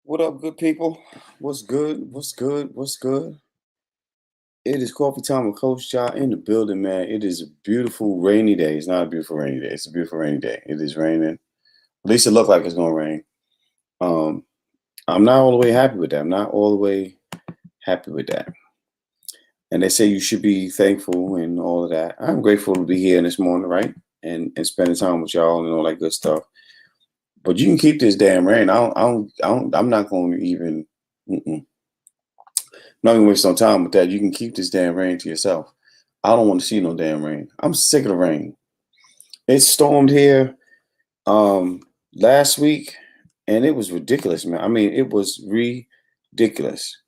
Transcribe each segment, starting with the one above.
What up, good people? What's good? What's good? What's good? It is coffee time with Coach Jah in the building, man. It is a beautiful rainy day. It's not a beautiful rainy day. It's a beautiful rainy day. It is raining. At least it looked like it's gonna rain. Um, I'm not all the way happy with that. I'm not all the way happy with that. And they say you should be thankful and all of that. I'm grateful to be here this morning, right? And spending time with y'all and all that good stuff. But you can keep this damn rain. I'm not going to even. Mm-mm. Not gonna waste no time with that. You can keep this damn rain to yourself. I don't want to see no damn rain. I'm sick of the rain. It stormed here last week, and it was ridiculous, man. I mean, it was ridiculous.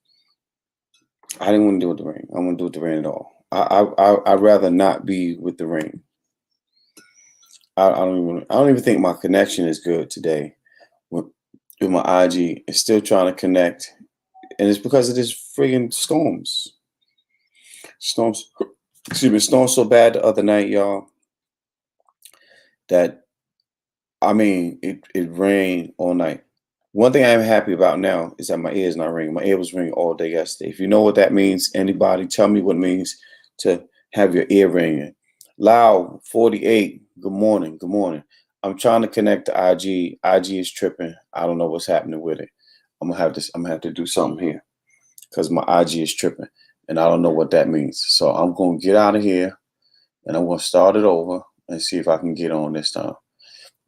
I didn't want to do with the rain. I don't want to do with the rain at all. I'd rather not be with the rain. I don't even think my connection is good today with, with my IG. It's still trying to connect, and it's because of this friggin' storms. Storms. Excuse me. Storm so bad the other night, y'all, that I mean, it rained all night. One thing I am happy about now is that my ear is not ringing. My ear was ringing all day yesterday. If you know what that means, anybody tell me what it means to have your ear ringing. Loud 48. Good morning. Good morning. I'm trying to connect to IG. IG is tripping. I don't know what's happening with it. I'm gonna have to do something here because my IG is tripping, and I don't know what that means. So I'm gonna get out of here and I'm gonna start it over and see if I can get on this time.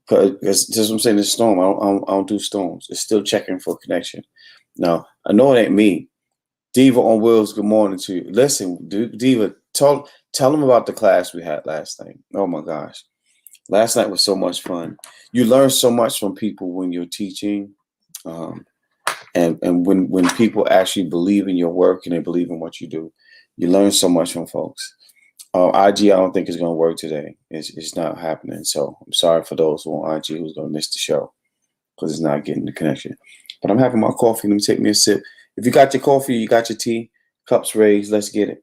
Because that's what I'm saying. This storm, I don't do storms. It's still checking for connection. Now I know it ain't me. Diva on wheels. Good morning to you. Listen, Diva, tell them about the class we had last night. Oh my gosh, last night was so much fun. You learn so much from people when you're teaching, um, and when people actually believe in your work and they believe in what you do, you learn so much from folks. IG, I don't think is going to work today. It's not happening. So I'm sorry for those who on IG who's going to miss the show because it's not getting the connection. But I'm having my coffee. Let me take me a sip. If you got your coffee, you got your tea, cups raised. Let's get it.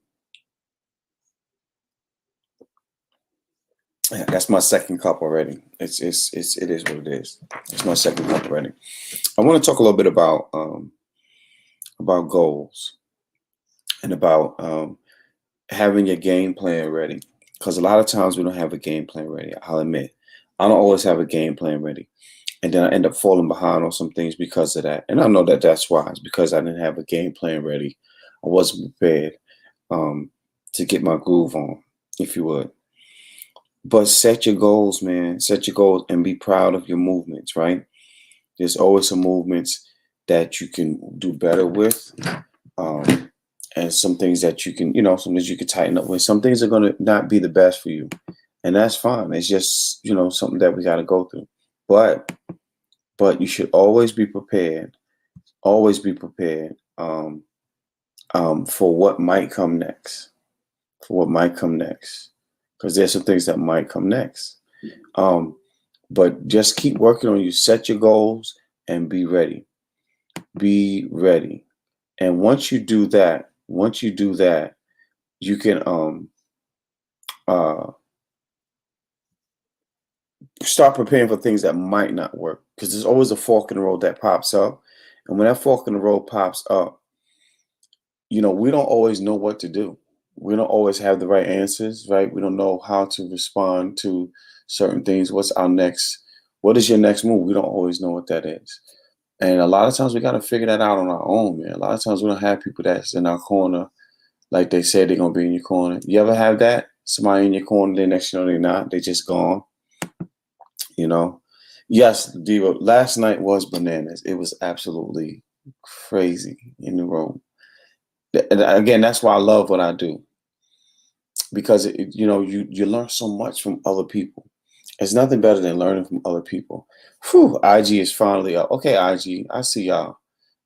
Yeah, that's my second cup already. It is what it is. It's my second cup already. I want to talk a little bit about goals and about having your game plan ready. Because a lot of times we don't have a game plan ready. I'll admit, I don't always have a game plan ready, and then I end up falling behind on some things because of that. And I know that that's why. It's because I didn't have a game plan ready. I wasn't prepared to get my groove on, if you would. But set your goals, man. Set your goals and be proud of your movements, right? There's always some movements that you can do better with. And some things that you can, some things you can tighten up with. Some things are going to not be the best for you. And that's fine. It's just, something that we got to go through. But you should always be prepared. Always be prepared for what might come next. For what might come next. Because there's some things that might come next. But just keep working on you. Set your goals and be ready. Be ready. And once you do that, you can start preparing for things that might not work, because there's always a fork in the road that pops up. And when that fork in the road pops up, we don't always know what to do. We don't always have the right answers, right? We don't know how to respond to certain things. What is your next move? We don't always know what that is. And a lot of times we got to figure that out on our own, man. A lot of times we don't have people that's in our corner, like they say they're going to be in your corner. You ever have that? Somebody in your corner, the next they're not. They just gone. Yes, Diva, last night was bananas. It was absolutely crazy in the room. And again, that's why I love what I do, because you learn so much from other people. There's nothing better than learning from other people. Whew, IG is finally up. Okay, IG, I see y'all.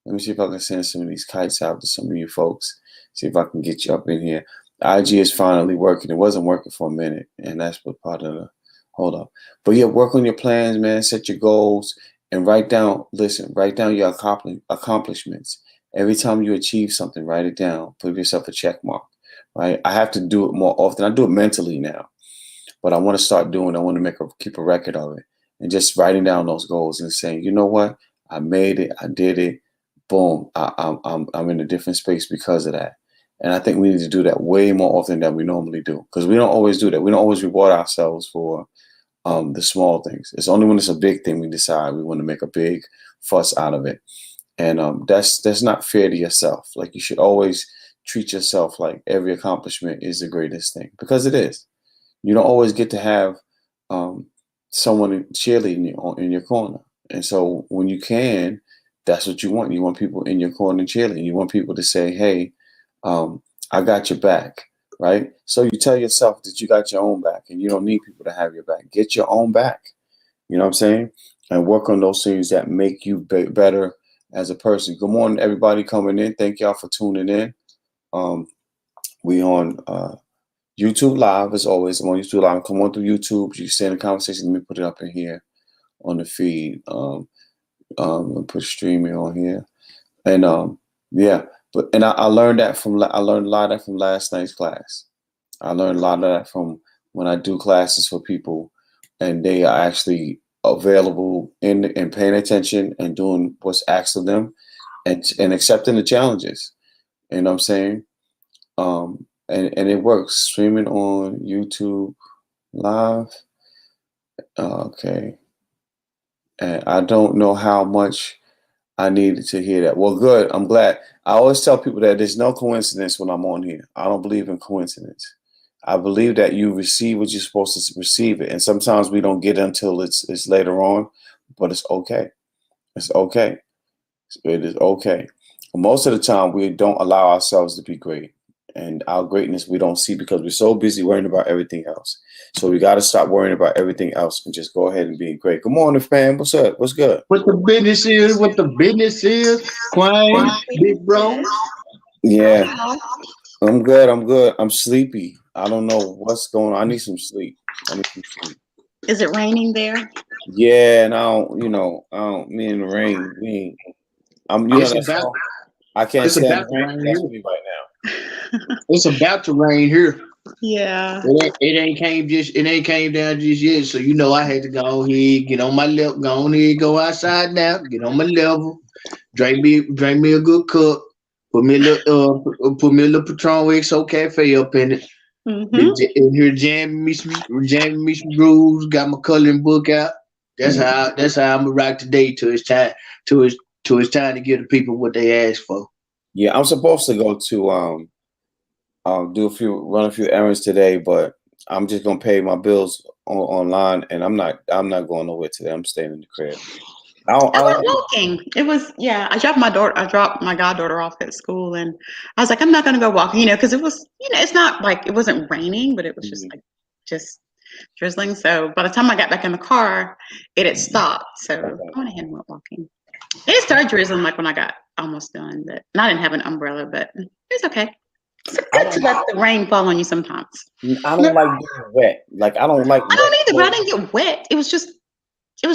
Let me see if I can send some of these kites out to some of you folks. See if I can get you up in here. IG is finally working. It wasn't working for a minute, and that's what part of the hold up. But yeah, work on your plans, man. Set your goals and write down your accomplishments. Every time you achieve something, write it down. Put yourself a check mark, right? I have to do it more often. I do it mentally now, but I want to start doing it. I want to keep a record of it and just writing down those goals and saying, you know what? I made it. I did it. boom, I'm in a different space because of that. And I think we need to do that way more often than we normally do, because we don't always do that. We don't always reward ourselves for the small things. It's only when it's a big thing we decide we want to make a big fuss out of it. And that's not fair to yourself. Like, you should always treat yourself like every accomplishment is the greatest thing, because it is. You don't always get to have um, someone cheerleading you in your corner. And so when you can, that's what you want. You want people in your corner cheerleading. You want people to say, hey, I got your back, right? So you tell yourself that you got your own back and you don't need people to have your back. Get your own back. You know what I'm saying? And work on those things that make you better as a person. Good morning, everybody coming in. Thank y'all for tuning in. We on YouTube Live, as always. I'm on YouTube Live. Come on through YouTube. You can stay in the conversation. Let me put it up in here on the feed. Put streaming on here. And yeah, but I learned that I learned a lot of that from last night's class. I learned a lot of that from when I do classes for people, and they are actually available and paying attention and doing what's asked of them, and accepting the challenges. You know what I'm saying? And it works. Streaming on YouTube Live. Okay. And I don't know how much I needed to hear that. Well, good. I'm glad. I always tell people that there's no coincidence when I'm on here. I don't believe in coincidence. I believe that you receive what you're supposed to receive it. And sometimes we don't get it until it's later on, but it's okay. It's okay. It is okay. Most of the time, we don't allow ourselves to be great. And our greatness we don't see because we're so busy worrying about everything else. So we got to stop worrying about everything else and just go ahead and be great. Good morning, fam. What's up? What's good? What the business is, what the business is, Quine, big bro. Yeah, I'm good. I'm good. I'm sleepy. I don't know what's going on. I need some sleep. I need some sleep. Is it raining there? Yeah, and I don't, me and the rain, It's that about song? I can't it's stand about the to rain. rain That's here. me right now. It's about to rain here. Yeah. It ain't came down just yet. So you know I had to go ahead, get on my level, go on here, go outside now, get on my level, drink me a good cup, put me a little Patron XO Cafe up in it. Mm-hmm. In here jamming me some grooves, got my coloring book out. That's how I'm gonna rock today till it's time till it's time to give the people what they ask for. Yeah, I'm supposed to go to run a few errands today, but I'm just gonna pay my bills online, and I'm not going nowhere today. I'm staying in the crib. I went walking. It was, yeah. I dropped my goddaughter off at school, and I was like, I'm not gonna go walking, because it was, it's not like it wasn't raining, but it was just drizzling. So by the time I got back in the car, it had stopped. So I went ahead and went walking. It started drizzling like when I got almost done, but and I didn't have an umbrella, but it's okay. It's good to let the rain fall on you sometimes. I don't like being wet. Like, I don't like I wet don't either, but I clothes. didn't get wet. It was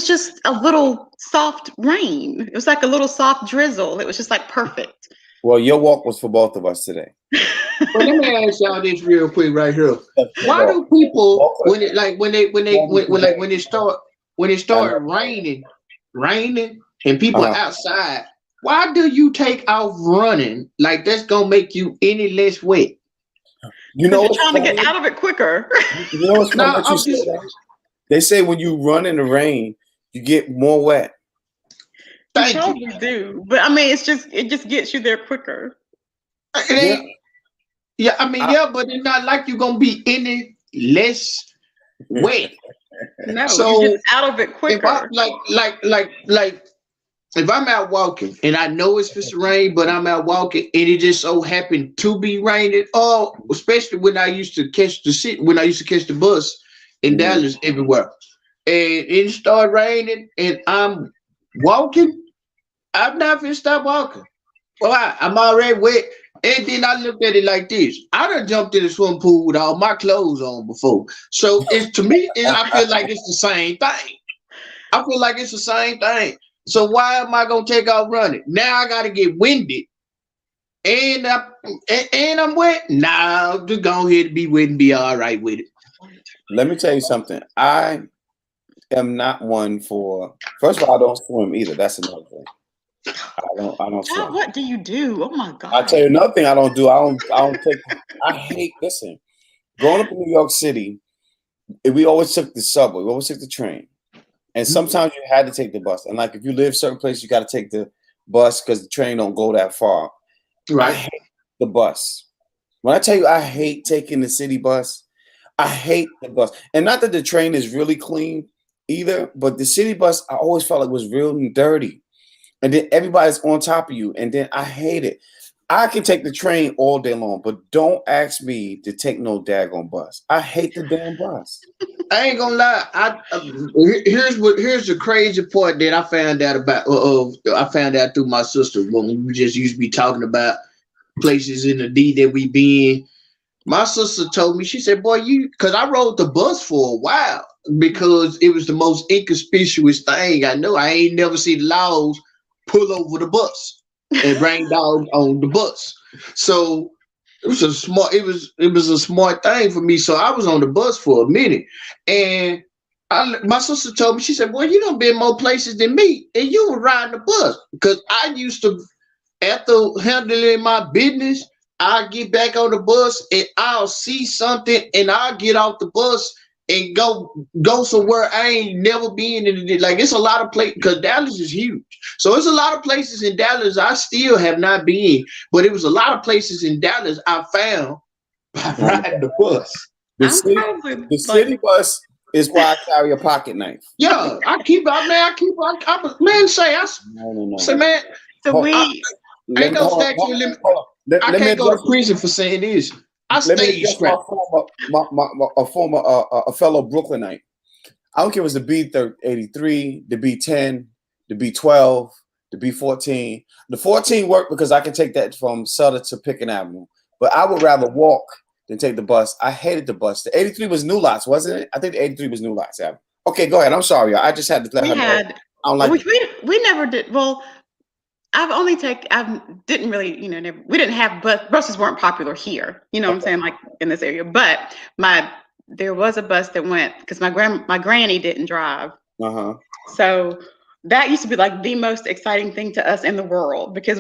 just a little soft rain. It was like a little soft drizzle. It was just like perfect. Well, your walk was for both of us today. But let me ask y'all this real quick right here. Why Well, do people walk when it like when it start raining and people are outside, why do you take off running like that's gonna make you any less wet? You Because know you're what's trying to funny? get out of it quicker. You know what's funny No, that you I'm say just that? They say when you run in the rain, you get more wet. You thank you. probably do, but I mean, it just gets you there quicker. It Yeah. ain't yeah, but it's not like you're gonna be any less wet. No, you're just So out of it if I quicker. like if I'm out walking and I know it's supposed to rain, but I'm out walking and it just so happened to be raining, or especially when I used to catch the bus in Mhm. Dallas everywhere, and it started raining and I'm walking, I'm not gonna stop walking. Why? I'm already wet. And then I looked at it like this. I done jumped in the swimming pool with all my clothes on before. So it's to me, I feel like it's the same thing. I feel like it's the same thing. So why am I gonna take off running? Now I gotta get winded and I'm wet. Nah, just go ahead and be wet and be all right with it. Let me tell you something. I am not one for. First of all, I don't swim either. That's another thing. I don't Child, swim. what do you do? Oh my I God. tell you another thing I don't do. I don't take. I hate. Listen, growing up in New York City, we always took the subway. We always took the train, and sometimes you had to take the bus. And like if you live certain places, you got to take the bus because the train don't go that far. I Right. hate the bus. When I tell you I hate taking the city bus, I hate the bus. And not that the train is really clean either, but the city bus I always felt like was real dirty. And then everybody's on top of you. And then I hate it. I can take the train all day long, but don't ask me to take no daggone bus. I hate the damn bus. I ain't gonna lie. Here's the crazy part that I found out about. I found out through my sister when we just used to be talking about places in the D that we been. My sister told me, she said, "Boy, because I rode the bus for a while because it was the most inconspicuous thing I know. I ain't never seen laws pull over the bus and rain down on the bus. So it was a smart thing for me. So I was on the bus for a minute, and my sister told me, she said, "Boy, you done been more places than me, and you were riding the bus because I used to." After handling my business, I'll get back on the bus and I'll see something and I'll get off the bus and go somewhere I ain't never been in. Like it's a lot of places because Dallas is huge. So it's a lot of places in Dallas I still have not been, but it was a lot of places in Dallas I found by riding the bus. The I'm city, probably the city bus is why I carry a pocket knife. Yeah, I keep out, man. Man, No. say, man, so Hold, we ain't no hold statute of limit. on. I Let me can't go to address. prison for saying this. I Let me stayed address strapped. a fellow Brooklynite. I don't care if it was the B83, the B10, the B12, the B14. The 14 worked because I can take that from Sutter to Pickens Avenue. But I would rather walk than take the bus. I hated the bus. The 83 was New Lots, wasn't it? I think the 83 was New Lots. Yeah. Okay, go ahead. I'm sorry, y'all. I just had to let we her know. had I don't like we never did well. I didn't really, we didn't have buses weren't popular here. You know what I'm saying? Like in this area. But there was a bus that went because my granny didn't drive. Uh-huh. So that used to be like the most exciting thing to us in the world because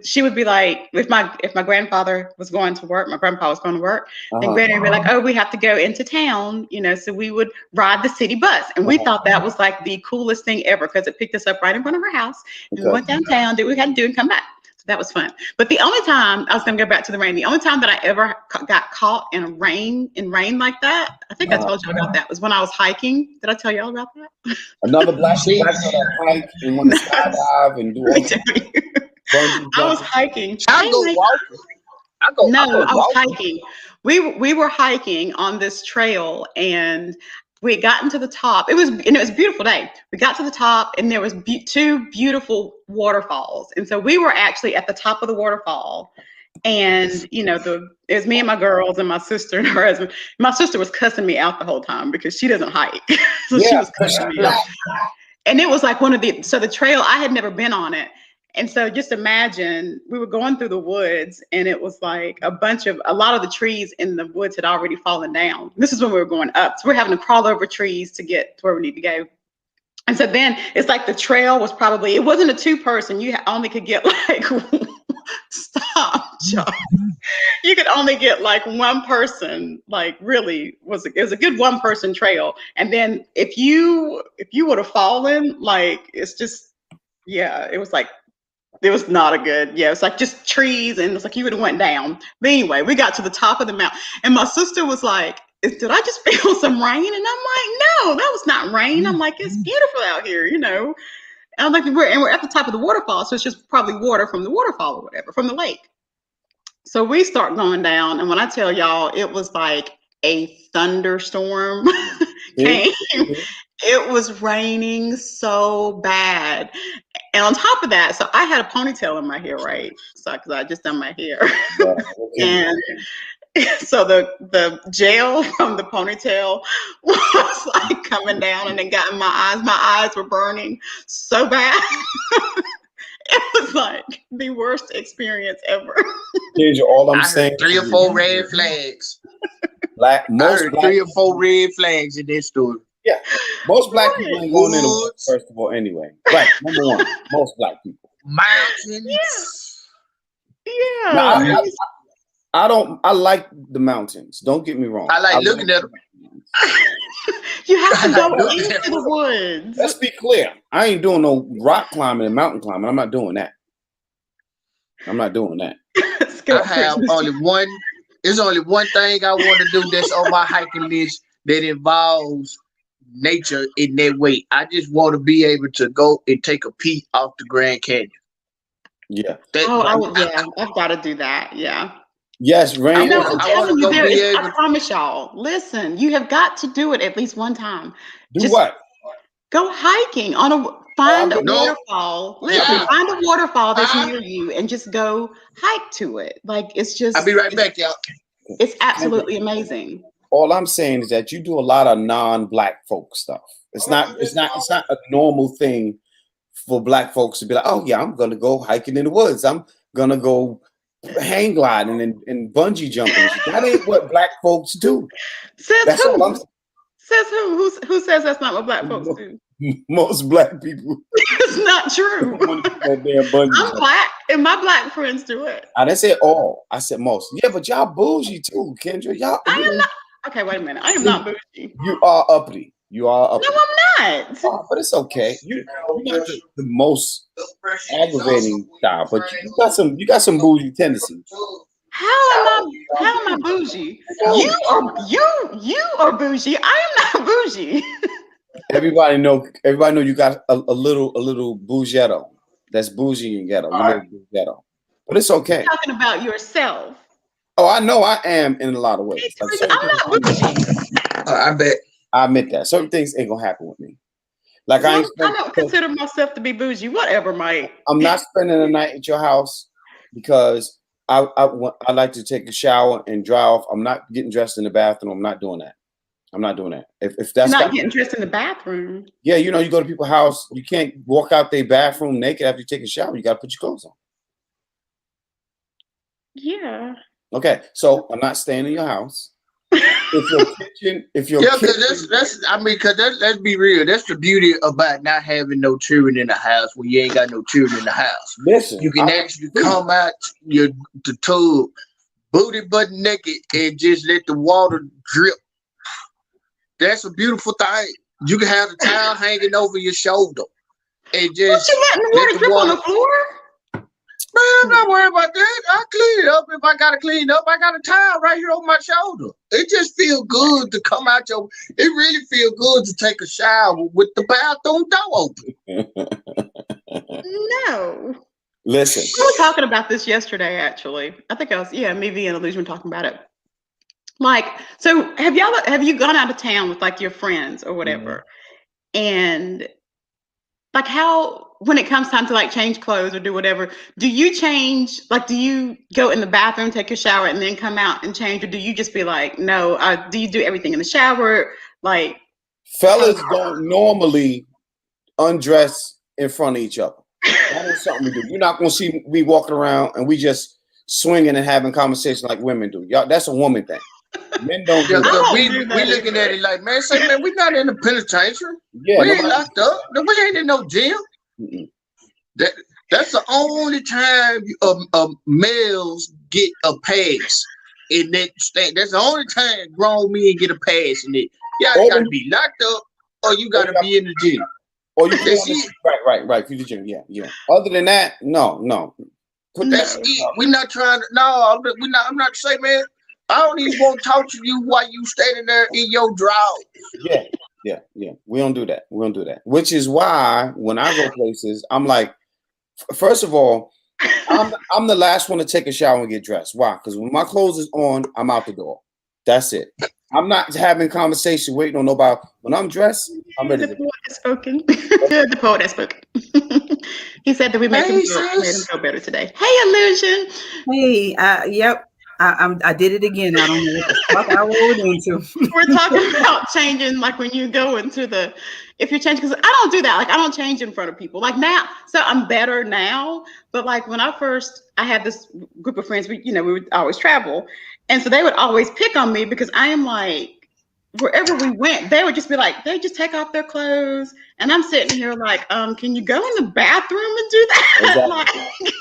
she would be like, if my grandfather was going to work, my grandpa was going to work, then granny would be like, oh, we have to go into town, so we would ride the city bus. And we thought that was like the coolest thing ever because it picked us up right in front of our house. And we went downtown, did what we had to do and come back. So that was fun. But the only time I was going to go back to the rain, the only time that I ever got caught in rain like that, I think I told you about that, was when I was hiking. Did I tell y'all about that? Another black girl that hike and want to skydive and do all that. I was hiking. I go walking. I was walking. hiking. We were hiking on this trail and we had gotten to the top. It was a beautiful day. We got to the top and there was two beautiful waterfalls. And so we were actually at the top of the waterfall. And it was me and my girls and my sister and her husband. My sister was cussing me out the whole time because she doesn't hike. So she was cussing me out. And it was like the trail, I had never been on it. And so just imagine we were going through the woods and it was like a lot of the trees in the woods had already fallen down. This is when we were going up. So we're having to crawl over trees to get to where we need to go. And so then it's like the trail was it wasn't a two-person. You only could get like, stop, John. You could only get like one person, like really it was a good one-person trail. And then if you would have fallen, like it's just, yeah, it was not a good, it's like just trees and it's like you would have went down. But anyway, we got to the top of the mountain and my sister was like, did I just feel some rain? And I'm like, no, that was not rain. I'm like, it's beautiful out here, And I'm like, we're at the top of the waterfall. So it's just probably water from the waterfall or whatever, from the lake. So we start going down. And when I tell y'all, it was like a thunderstorm came. It was raining so bad. And on top of that, so I had a ponytail in my hair, right? So because I just done my hair. And so the gel from the ponytail was like coming down and it got in my eyes. My eyes were burning so bad. It was like the worst experience ever. Here's all I'm saying. 3 or 4 red flags. Most 3 or 4 red flags in this story. Yeah, most black people ain't going in the woods, first of all, anyway. Right, number one, most black people. mountains. Now, Yeah. I like the mountains. Don't get me wrong. I like looking at them. You have to I go like looking into at the them. woods. Let's be clear. I ain't doing no rock climbing and mountain climbing. I'm not doing that. I'm not doing that. I have only one. There's only one thing I want to do that's on my hiking list that involves nature in that way. I just want to be able to go and take a peek off the Grand Canyon. Yeah. I've got to do that. Yeah. Yes, rain. No, I I'm want telling to you, go be I able. promise y'all. Listen, you have got to do it at least one time. Do Just what? go hiking find a No, waterfall. Listen, yeah. find a waterfall that's Huh? near you and just go hike to it. Like I'll be right back, y'all. it's absolutely amazing. All I'm saying is that you do a lot of non-black folk stuff. It's not a normal thing for black folks to be like, oh yeah, I'm gonna go hiking in the woods. I'm gonna go hang gliding and bungee jumping. That ain't what black folks do. Says That's all I'm who? Says who? Who says that's not what black folks saying. do? Most black people It's not true. want to do that damn bungee I'm jumping. black, and my black friends do it. I didn't say all. I said most. Yeah, but y'all bougie too, Kendra. Y'all. I am not. Okay, wait a minute. I am not bougie. You are uppity. You are No, uppity. I'm not. Oh, but it's okay. You're not the most aggravating style, but you got some bougie tendencies. How am I bougie? You are bougie. I am not bougie. Everybody know you got a little bougetto. That's bougie and ghetto. You know ghetto. But it's okay. You're talking about yourself. Oh, I know I am in a lot of ways. Like I'm not bougie. I bet. I admit that. Certain things ain't gonna happen with me. Like I don't consider myself to be bougie. Whatever, Mike. I'm not spending the night at your house because I like to take a shower and dry off. I'm not getting dressed in the bathroom. I'm not doing that. I'm not doing that. If that's You're not getting dressed in the bathroom. Yeah, you go to people's house. You can't walk out their bathroom naked after you take a shower. You got to put your clothes on. Yeah. Okay, so I'm not staying in your house. If your Yeah, kitchen, because let's be real. That's the beauty about not having no children in the house when you ain't got no children in the house. listen, You can actually come out the tub, booty butt naked, and just let the water drip. That's a beautiful thing. You can have the towel hanging over your shoulder, and just you letting the water drip on the floor? Man, I'm not worried about that. I clean it up. If I gotta clean up, I got a towel right here over my shoulder. It just feels good to come out it really feels good to take a shower with the bathroom door open. No. listen. We were talking about this yesterday, actually. I think me, V, and Illusion were talking about it. Like, so have you gone out of town with like your friends or whatever? Mm-hmm. And like when it comes time to like change clothes or do whatever, do you change? Like, do you go in the bathroom, take a shower, and then come out and change? Or do you just be like, no, do you do everything in the shower? Like, fellas don't normally undress in front of each other. That is something we do. You're not going to see me walking around and we just swinging and having conversation like women do. Y'all, that's a woman thing. Men don't do that. We looking at it like, man, we not in the penitentiary. Yeah, we ain't locked up. We ain't in no jail. Mm-mm. That's the only time males get a pass in that state. That's the only time grown men get a pass in it. You gotta be locked up or you gotta be in the gym. Or you right. For the gym, yeah. Other than that, no. That's it. We're not trying to. No, I'm not saying, man. I don't even want to talk to you while you standing there in your drawers. Yeah. We don't do that. Which is why when I go places, I'm like, first of all, I'm the last one to take a shower and get dressed. Why? Because when my clothes is on, I'm out the door. That's it. I'm not having conversation waiting on nobody. When I'm dressed, I'm ready. The poet has spoken. The poet has spoken. He said that we made him feel better today. Hey, Illusion. Hey, yep. I did it again. I don't know what the fuck I rolled into. We're talking about changing, like when you go into if you're changing, because I don't do that. Like I don't change in front of people. Like now, so I'm better now. But like when I had this group of friends, we would always travel, and so they would always pick on me because I am like wherever we went, they would just be like, they just take off their clothes, and I'm sitting here like, can you go in the bathroom and do that? Exactly.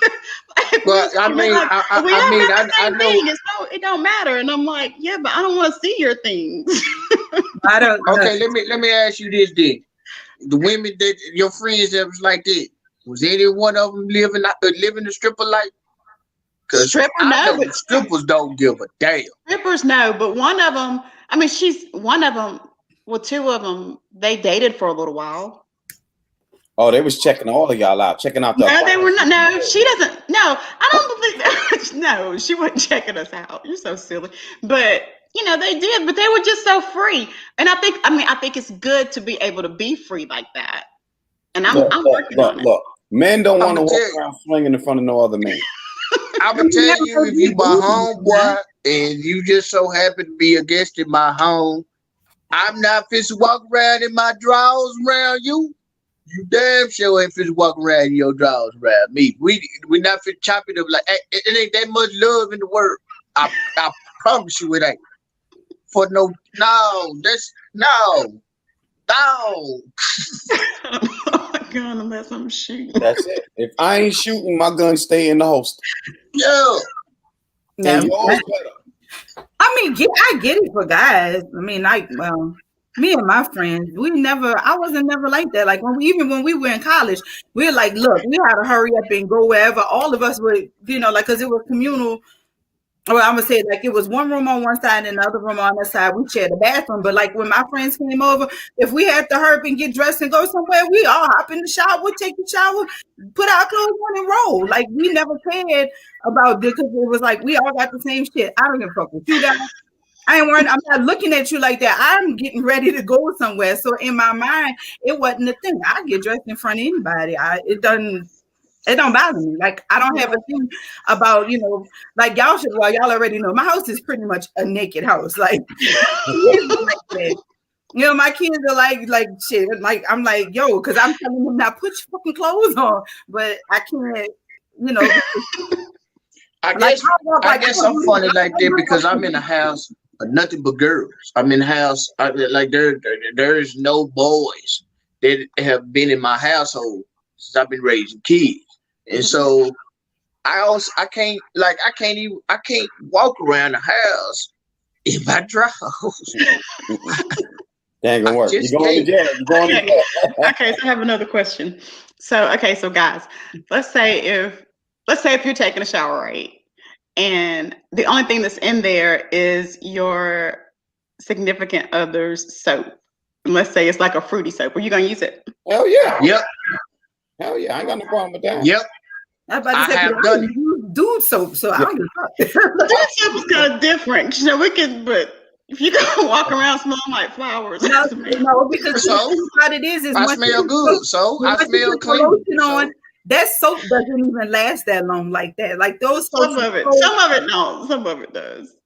But I mean, I know. It don't matter, and I'm like, yeah, but I don't want to see your things. I don't. Okay, let me ask you this then: the women that your friends that was like that, was any one of them living the stripper life? Because Stripper, I no, know but the strippers don't give a damn. strippers, no, but one of them. I mean, one of them. Well, two of them, they dated for a little while. Oh, they was checking all of y'all out, checking out the. No, they were not. No, she doesn't. No, I don't believe that. No, she wasn't checking us out. You're so silly. But they did. But they were just so free. And I think it's good to be able to be free like that. And I'm working on it. Look, men don't want to walk around swinging in front of no other man. I would tell you, if you my homeboy and you just so happen to be a guest in my home, I'm not fit to walk around in my drawers around you. You damn sure ain't fit to walk around in your drawers around me. We not fit to chop it up like it ain't that much love in the world. I promise you it ain't. For no, that's no. Oh my God, unless I'm shooting. That's it. If I ain't shooting, my gun stay in the holster. Yeah. No, I mean, I get it for guys. I mean, me and my friends, I wasn't never like that. Like even when we were in college, we were like, look, we had to hurry up and go wherever. All of us would, like, cause it was communal. Well, I'm gonna say like it was one room on one side and another room on the side. We shared the bathroom, but like when my friends came over, if we had to hurry up and get dressed and go somewhere, we all hop in the shower, take the shower, put our clothes on and roll. Like we never cared about this because it was like we all got the same shit. I don't give a fuck with you guys. I'm not looking at you like that. I'm getting ready to go somewhere. So in my mind, it wasn't a thing. I get dressed in front of anybody. It don't bother me. Like I don't have a thing about, like y'all already know my house is pretty much a naked house. Like, my kids are like shit. Like I'm like, yo, because I'm telling them now put your fucking clothes on, but I can't, I guess I'm funny like that because I'm in a house of nothing but girls. I'm in a house there is no boys that have been in my household since I've been raising kids. And so I can't walk around the house in my drawers. That ain't gonna work. You're going to jail. Okay, so I have another question. So guys, let's say if you're taking a shower, right? And the only thing that's in there is your significant other's soap. And let's say it's like a fruity soap. Are you gonna use it? Hell yeah. Yep. Hell yeah. I ain't got no problem with that. Yep. I have done it. Dude soap, so I don't give a fuck. Dude soap is kind of different. But if you go walk around smelling like flowers, no, because what it is I smell good, so I smell clean. That soap doesn't even last that long like that. Like those soaps. Some of it don't. Some of it does.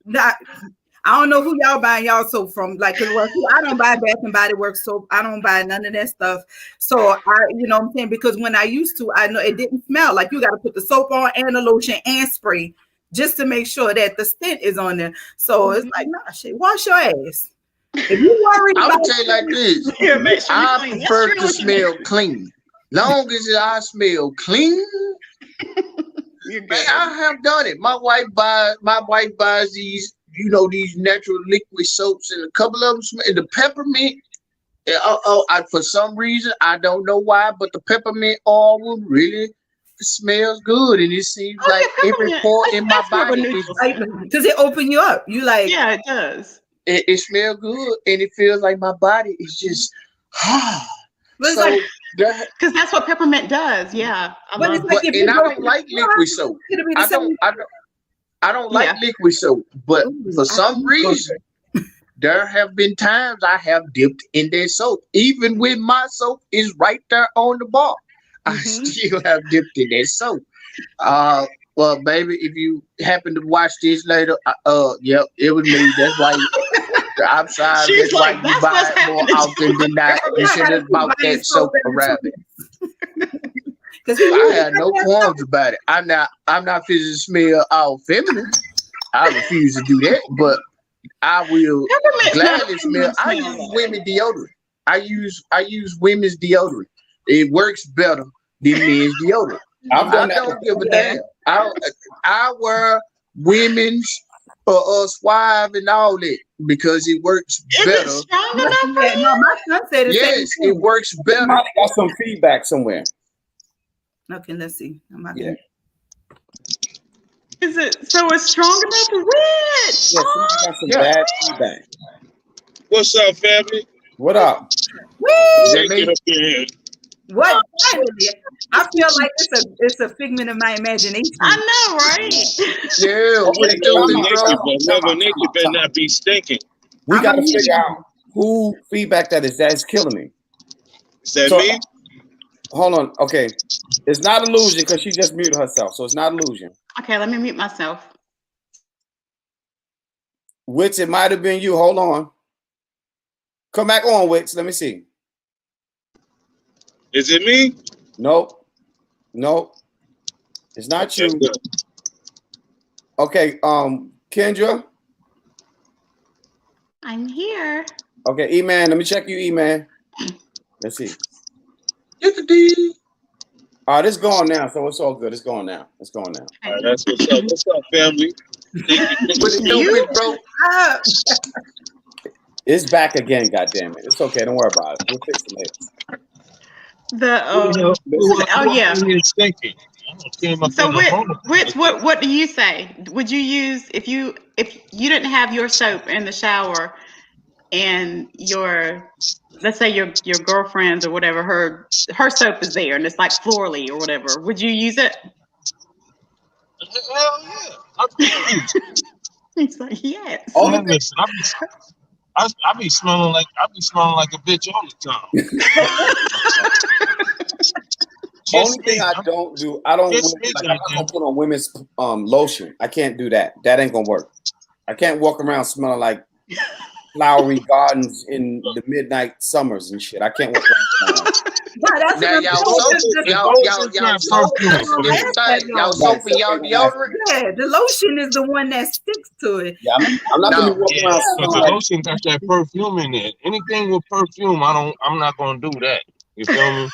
I don't know who y'all buying y'all soap from. Like, I don't buy Bath and Body Works soap. I don't buy none of that stuff. So what I'm saying? Because when I used to, I know it didn't smell. Like you got to put the soap on and the lotion and spray just to make sure that the scent is on there. So it's like, nah, shit. Wash your ass. If you worried I would tell you like this. I prefer to smell clean. Long as I smell clean, I have done it. My wife buys these, these natural liquid soaps, and a couple of them smell the peppermint. For some reason, I don't know why, but the peppermint oil really smells good, and it seems like every pore in my body does it open you up? You like? Yeah, it does. It smells good, and it feels like my body is just. So, because that's what peppermint does. Yeah, I don't like liquid soap. I don't like liquid soap, but for some reason, there have been times I have dipped in that soap. Even when my soap is right there on the bar, I still have dipped in that soap. Well, baby, if you happen to watch this later, yep, it was me. That's why. I'm sorry. She's that's why you buy it more often than not. You should have bought that soap around it. I had no qualms about it. I'm not physically smell all feminine. I refuse to do that. But I will Peppermint's not a gladly smell. feminine I smell. use women deodorant. I use women's deodorant. It works better than men's deodorant. I've I done that. don't give a Yeah. damn. I wear women's Suave and all that because it works Is it better. strong enough for Yeah, you? no, my son said the same Yes, it thing. works better. Somebody got some feedback somewhere. Okay, let's see. I'm not Yeah. Is it so it's strong enough for what? Yeah, somebody got some Yeah. bad feedback. What's up, family? What up? Woo! Is that Get me? up here. What? Finally, I feel like it's a figment of my imagination. I know, right? Yeah, Okay, what's come doing, on, bro? come on. Whoever naked better not be stinking. We I'm got to a- figure out who feedback that is. That is killing me. Is that So, me? hold on. Okay. It's not illusion because she just muted herself. So it's not illusion. Okay, let me mute myself. Wits, it might have been you. Hold on. Come back on, Wits. Let me see. Is it me? Nope. Nope. It's not you. Okay. Kendra. I'm here. Okay, E-Man. Let me check you, E-Man. Let's see. Get the D. All right, it's gone now, so it's all good. It's gone now. It's gone now. All right, that's what's up. What's up, family? What it do, You? with, bro? Ah, It's back again, goddammit. It's okay. Don't worry about it. We'll fix it later. Oh yeah. Stinking. So what do you say? Would you use if you didn't have your soap in the shower and your let's say your girlfriend's or whatever her soap is there and it's like florally or whatever, would you use it? Hell yeah. He's like, yes. Only Man, listen, I be smelling like a bitch all the time. Only thing I don't do, I don't Just like, me, I'm not gonna put on women's lotion. I can't do that. That ain't gonna work. I can't walk around smelling like flowery gardens in the midnight summers and shit. I can't walk around smelling. nah, that's Now what I'm y'all saying. soap, It's y'all not soap, perfume. y'all soap and y'all deodorant. Yeah, the lotion is the one that sticks to it. Yeah, I'm not gonna be walking around But the smelling like lotion got that perfume in it. Anything with perfume, I'm not gonna do that. You feel me?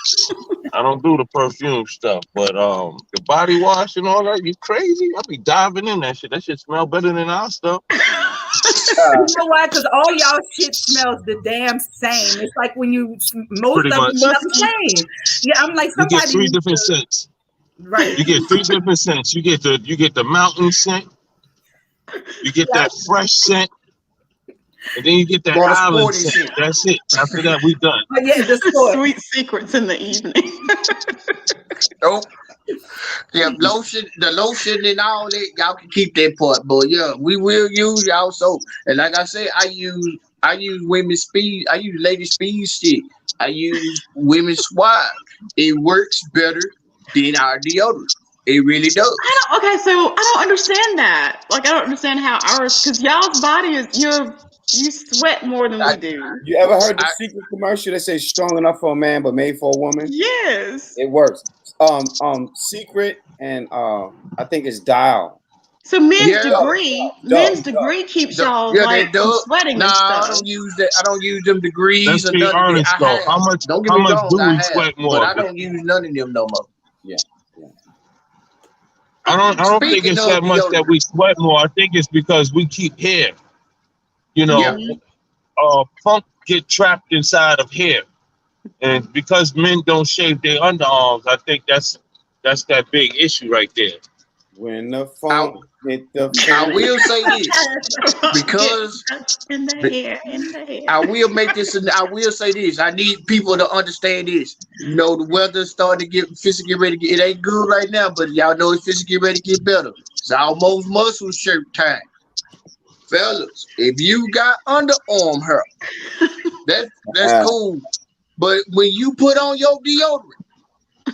I don't do the perfume stuff, but the body wash and all that, you crazy? I be diving in that shit. That shit smell better than our stuff. You know why? Because all y'all shit smells the damn same. It's like when you most Pretty of them much. smell the same. Yeah, I'm like You get somebody. three different scents. Right. You get three different scents. You get the mountain scent. You get that fresh scent. And then you get that Or the island sporty scent. scent. That's it. After that, we done. But yeah, the sport. Sweet secrets in the evening. Nope. Yeah, the lotion and all that, y'all can keep that part. But yeah, we will use y'all soap. And like I said, I use women's speed. I use ladies speed shit. I use women's Suave. It works better than our deodorant. It really does. Okay, so I don't understand that. Like I don't understand how ours, because y'all's body is you sweat more than we do. You ever heard the secret commercial that says strong enough for a man but made for a woman? Yes. It works. Secret and I think it's Dial. So men's Yeah. degree keeps y'all Yeah, like they from do. sweating Nah, and I stuff. don't use that. I don't use them degrees Let's or be none of honest that. though. How much Don't get me wrong, do I we have, sweat more? but I don't use none of them no more. Yeah. I don't think Speaking it's of that much that deodorant. we sweat more. I think it's because we keep hair. You know, Yeah. funk get trapped inside of hair, and because men don't shave their underarms, I think that's that big issue right there. When the funk hit the I will say this because in the hair. I will make this. I will say this. I need people to understand this. You know, the weather's starting to get ready to get. It ain't good right now, but y'all know it's fixing to get ready to get better. It's almost muscle shirt time, fellas. If you got underarm hair, that's cool. But when you put on your deodorant,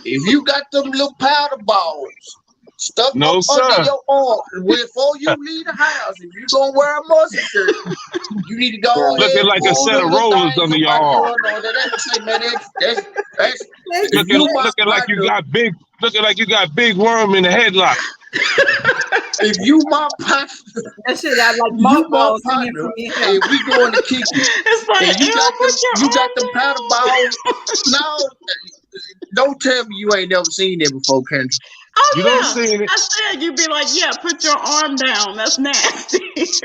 if you got them little powder balls stuck No, up sir. under your arm before you leave the house, if you gonna wear a muscle shirt, you need to go ahead. Looking like a set of rollers under your arm. Looking Looking like you got big worm in the headlock. if you my partner, That shit got like you my mothballs in it partner, for me. and we going to kick it. It's like, And you got them down. paddle balls. No, don't tell me you ain't never seen that before, Kendra. Oh You yeah, don't see it. I said you'd be like, yeah, put your arm down. That's nasty.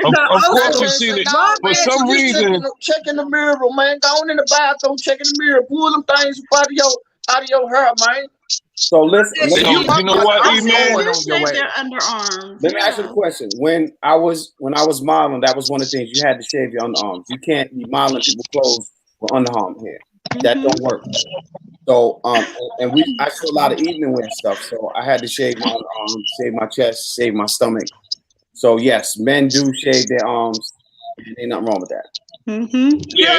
Of course, also, you seen it. Nah, For man, some just reason, checking the mirror, man. Go on in the bathroom, checking the mirror, pull them things out of your hair, man. So listen, If so you my you know partner, what, I'm E-Man? going They on your shave their ass. underarms. let me ask you a question. When I was modeling, that was one of the things, you had to shave your underarms. You can't be modeling people's clothes with underarm hair. That don't work. So and I show a lot of evening wear stuff, so I had to shave my underarms, shave my chest, shave my stomach. So yes, men do shave their arms. Ain't nothing wrong with that. Yeah, ain't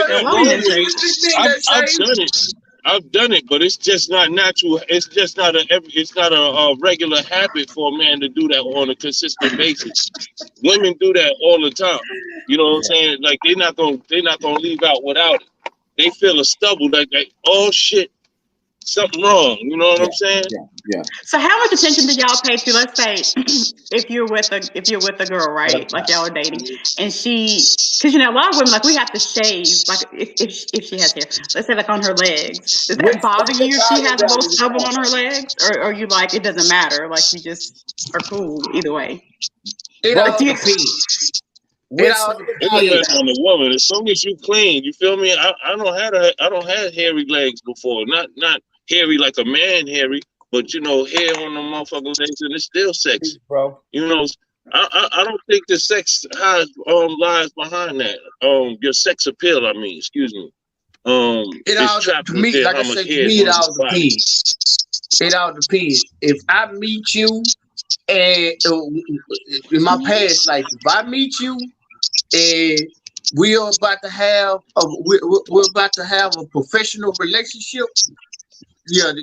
nothing wrong with it. I've shave. done it. I've done it, but it's just not natural. It's just not a regular habit for a man to do that on a consistent basis. Women do that all the time. You know what I'm saying? Like they're not gonna leave out without it. They feel a stubble like oh shit, something wrong. You know what I'm saying? Yeah. So how much attention do y'all pay to, let's say, if you're with a girl, right? Like y'all are dating, and because a lot of women, like, we have to shave, like if she has hair, let's say, like, on her legs. Does that bother you if she has a little stubble on her legs, or you like it doesn't matter, like you just are cool either way? It all depends. It depends on the woman. As long as you clean, you feel me? I don't have hairy legs before. Not hairy like a man hairy, but hair on the motherfucking legs, and it's still sexy, bro. I don't think the sex lies behind that. Your sex appeal. I mean, excuse me. It all to me, like I said, to me, it all depends. It all depends. If I meet you, and in my past life, if I meet you, and we're about to have a professional relationship, you got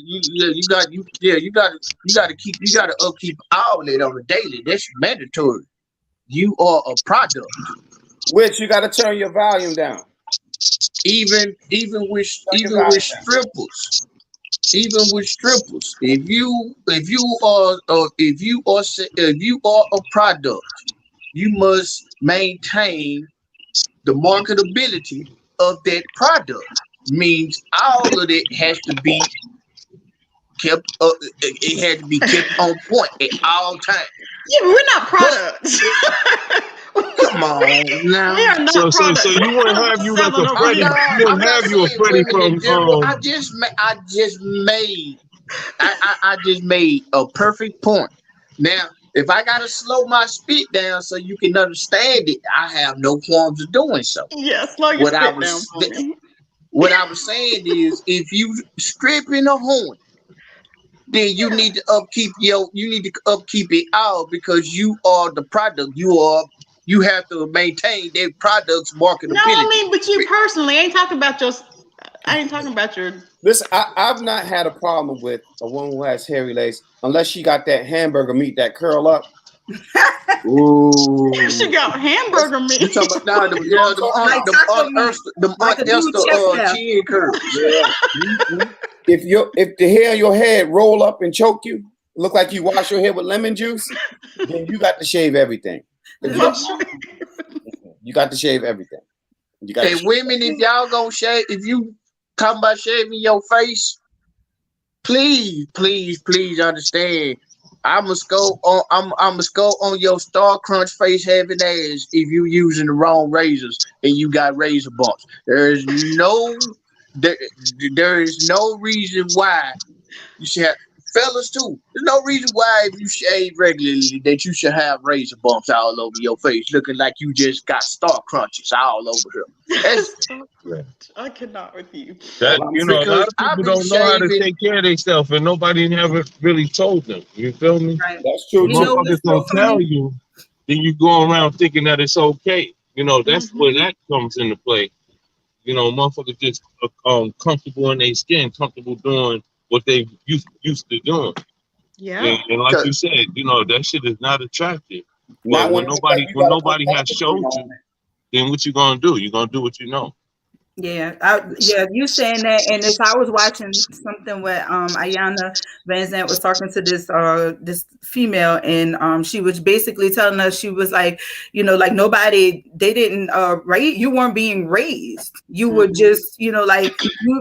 to upkeep all that on a daily. That's mandatory. You are a product. Which you got to turn your volume down. Even with strippers. Even with strippers, if you are a product, you must maintain the marketability of that product. Means all of it has to be kept up. It had to be kept on point at all times. Yeah, but we're not products. Come on now. We are not products. So you wouldn't have you like a Freddie. You wouldn't have you a Freddie from. I just made a perfect point. Now, if I gotta slow my spit down so you can understand it, I have no qualms of doing so. Yeah, slow your spit down for me. What I was saying is, if you stripping a horn, then you need to upkeep it all, because you are the product. You have to maintain that product's marketability. No, I mean, but you personally, I ain't talking about your. Listen, I've not had a problem with a woman who has hairy legs unless she got that hamburger meat that curl up. Ooh. She got hamburger meat. You talking about the chin curl. Yeah. If the hair on your head roll up and choke you, look like you wash your hair with lemon juice, then you got to shave everything. You got to shave everything. Hey, women, if y'all gonna shave, if you talking about shaving your face, please understand. I'm a skull on your Star Crunch face having ass if you using the wrong razors and you got razor bumps. There is no reason why you should have, fellas too. There's no reason why if you shave regularly that you should have razor bumps all over your face, looking like you just got Star Crunches all over here. I cannot with you. A lot of people don't know how to take care of themselves, and nobody never really told them. You feel me? Right. That's true. Motherfuckers don't tell you, then you go around thinking that it's okay. That's where that comes into play. Motherfuckers just comfortable in their skin, comfortable doing what they used to doing. Yeah. And like you said, that shit is not attractive. But when nobody has showed you, then what you gonna do? You gonna do what you know. Yeah, you saying that, and if I was watching something where Ayana Van Zant was talking to this female, and she was basically telling us, she was like, like nobody, they didn't raise you, weren't being raised, you were just, like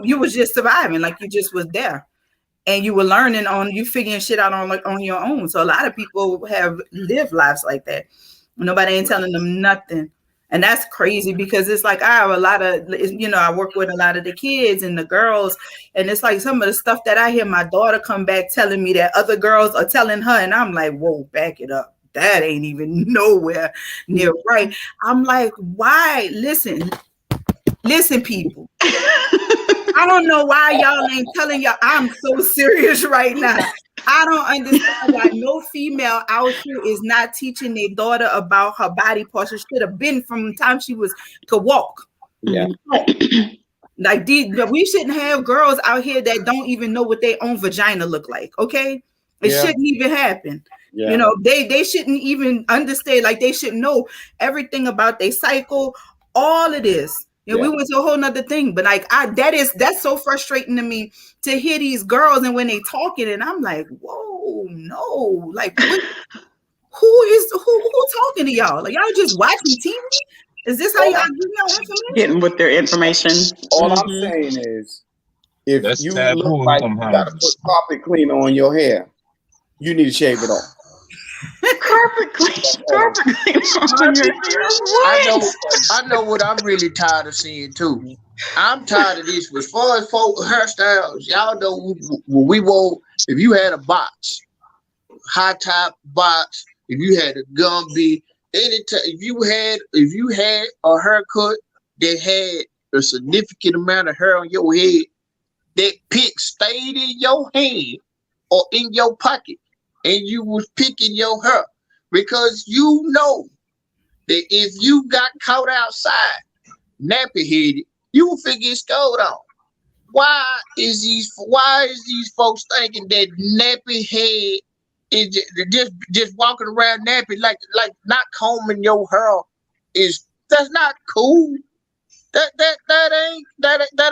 you was just surviving, like you just was there, and you were learning on, you figuring shit out on your own. So a lot of people have lived lives like that. Nobody ain't telling them nothing. And that's crazy, because it's like, I have a lot of, I work with a lot of the kids and the girls, and it's like some of the stuff that I hear my daughter come back telling me that other girls are telling her, and I'm like, whoa, back it up. That ain't even nowhere near right. I'm like, why? Listen, people. I don't know why y'all ain't telling y'all. I'm so serious right now. I don't understand why no female out here is not teaching their daughter about her body parts. It should have been from the time she could walk. Yeah. Like we shouldn't have girls out here that don't even know what their own vagina look like. Okay, it shouldn't even happen. Yeah. They shouldn't even understand. Like they should know everything about their cycle, all of this. We went to a whole nother thing, but like that's so frustrating to me to hear these girls, and when they talking, and I'm like, whoa, no, like who talking to y'all? Like y'all just watching TV? Is this how y'all get your information? Getting with their information. All I'm saying is, if that's you look like you gotta put carpet cleaner on your hair, you need to shave it off. Carpet cleaner on your hair. I know what I'm really tired of seeing too. I'm tired of this. As far as folk hairstyles, y'all know when we wore, if you had a box, high top box, if you had a Gumby, if you had a haircut that had a significant amount of hair on your head, that pick stayed in your hand or in your pocket, and you was picking your hair, because you know that if you got caught outside nappy headed, you will figure it's going on. Why is these folks thinking that nappy head is just walking around nappy, like not combing your hair that's not cool. That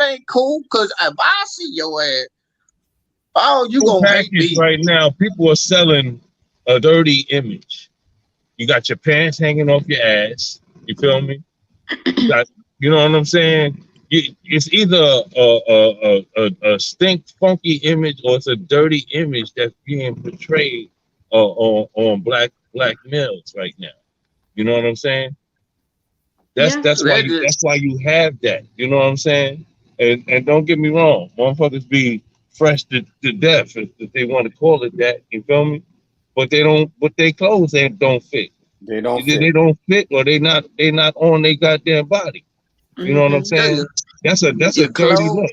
ain't cool. Cause if I see your ass, you gonna hate me right now. People are selling a dirty image. You got your pants hanging off your ass. You feel me? You know what I'm saying? It's either a stink, funky image, or it's a dirty image that's being portrayed on black males right now. You know what I'm saying? That's why you have that. You know what I'm saying? And don't get me wrong, motherfuckers be fresh to death if they want to call it that. You feel me? But they don't. But their clothes don't fit. They don't fit, or they not on their goddamn body. You know what I'm saying? That's a dirty look.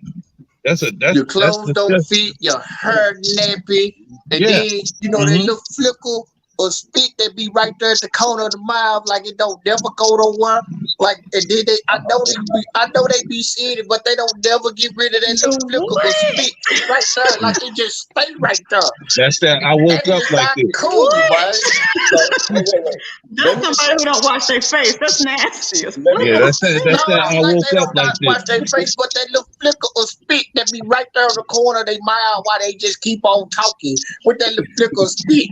Your clothes don't fit, your hair nappy, and then that little flicker or spit that be right there at the corner of the mouth, like it don't never go nowhere. Like, and then I know they be seeing it, but they don't never get rid of that little flicker or spit right there, like it just stay right there. That's that. I woke up like this. Cool, right? That's somebody who don't wash their face. That's nasty. Yeah, that's that. I woke up like this. Wash their face, but that little flicker or spit that be right there in the corner of their mouth while they just keep on talking with that little flicker or spit.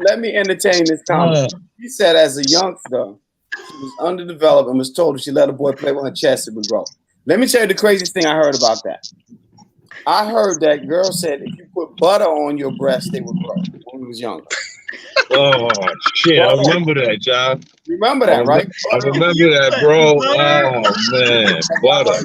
Let me entertain this comment. She said, as a youngster, she was underdeveloped and was told if she let a boy play with her chest, it would grow. Let me tell you the craziest thing I heard about that. I heard that girl said if you put butter on your breast, they would grow when we was younger. Oh shit! I remember that, John. Remember that, right? I remember that, bro. Oh man, butter.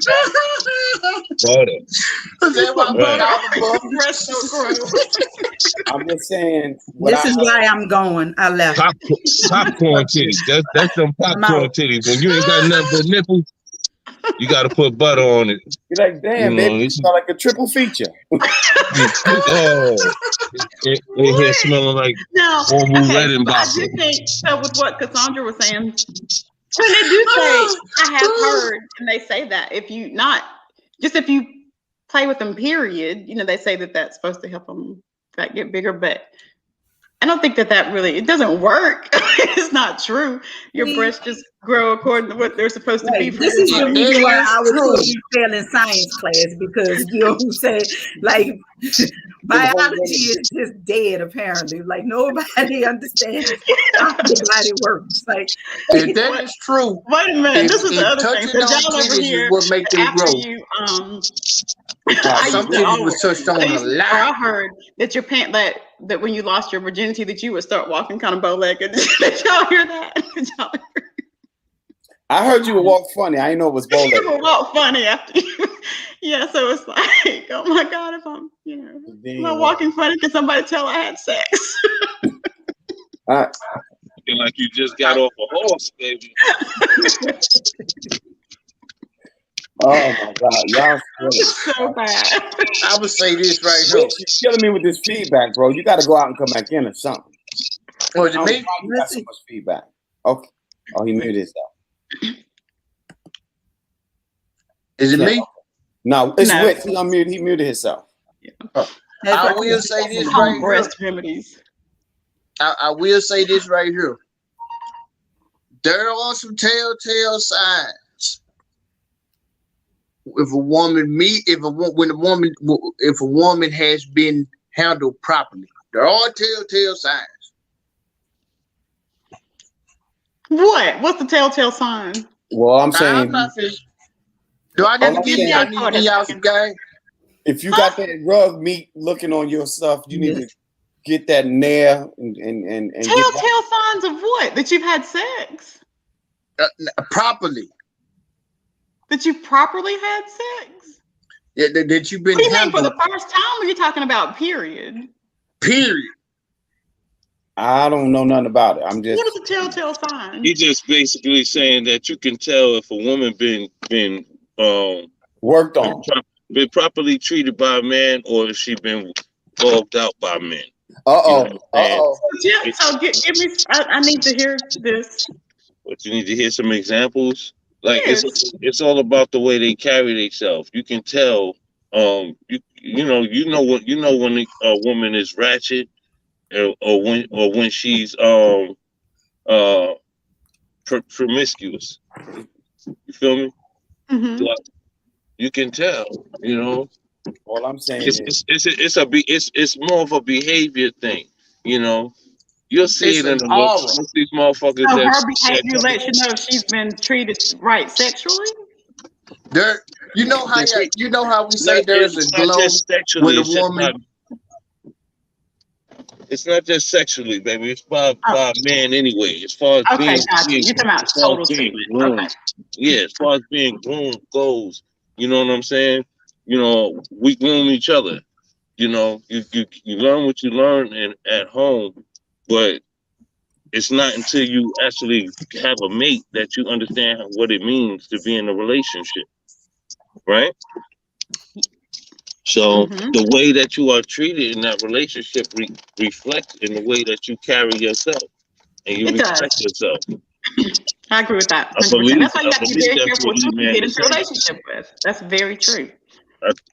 I'm just saying. This is why I'm going. I left. Popcorn titties. That's them popcorn titties. When you ain't got nothing but nipples, you got to put butter on it. You're like, damn, baby, it's like a triple feature. It here smelling like red and I do think so. With what Cassandra was saying, when they do say, I have heard, and they say that if you play with them, period, they say that that's supposed to help them get bigger. But I don't think that really, it doesn't work. It's not true. Your breasts just grow according to what they're supposed to be for This your is the body. reason why It is I was true. totally fail in science class, because you know say like biology is just dead apparently. Like nobody understands how the body works. Like If that is true, Wait a minute, this is the if other thing. touching So on y'all over titties is here, what make them after grow. you, Right. I Some used to titties always, was touched on a lot. I heard that your pant that when you lost your virginity that you would start walking kind of bow-legged. Did y'all hear that? Did y'all hear? I heard you would walk funny. I didn't know it was bow You would walk funny after you. Yeah, so it's like, oh my God, if I'm, am I walking funny? Can somebody tell I had sex? Looking like you just got off a horse, baby. Oh my God, y'all so bad. I would say this right here. You're killing me with this feedback, bro. You got to go out and come back in or something. Oh, is it me? You got so much feedback. Okay. Oh, he muted himself. Is it me? No, it's Wick. He unmuted. He muted himself. I will say this right breast here. remedies. I will say this right here. There are some telltale signs. If a woman has been handled properly, there are telltale signs. What's the telltale sign? Well, I'm saying, I'm not finished. Do I need to give y'all some game? If you got that rug meat looking on your stuff, you need to get that nair and telltale signs of what? That you've had sex? Properly. That you properly had sex? Yeah, that you've been What do you handled. mean, for the first time, or are you talking about period? Period. I don't know nothing about it. I'm just. What is a telltale sign? He's just basically saying that you can tell if a woman been worked on, been properly treated by a man, or if she been dogged out by men. So give me. I need to hear this. But you need to hear some examples. Like it's all about the way they carry themselves. You can tell. You know when a woman is ratchet, or when she's promiscuous. You feel me? Mm-hmm. You can tell. All I'm saying it's more of a behavior thing. You'll see it in the looks. Most these motherfuckers. So her behavior lets you know if she's been treated right sexually. You know how we say there's a glow with a woman. It's not just sexually, baby. It's by men anyway. As far as you're talking about total treatment. Okay. Yeah, as far as being groomed goes, you know what I'm saying? We groom each other. You learn what you learn at home, but it's not until you actually have a mate that you understand what it means to be in a relationship, right? So the way that you are treated in that relationship reflects in the way that you carry yourself and you respect yourself. I agree with that. 100%. That's why you have to be very careful with who you get into a relationship with. That's very true.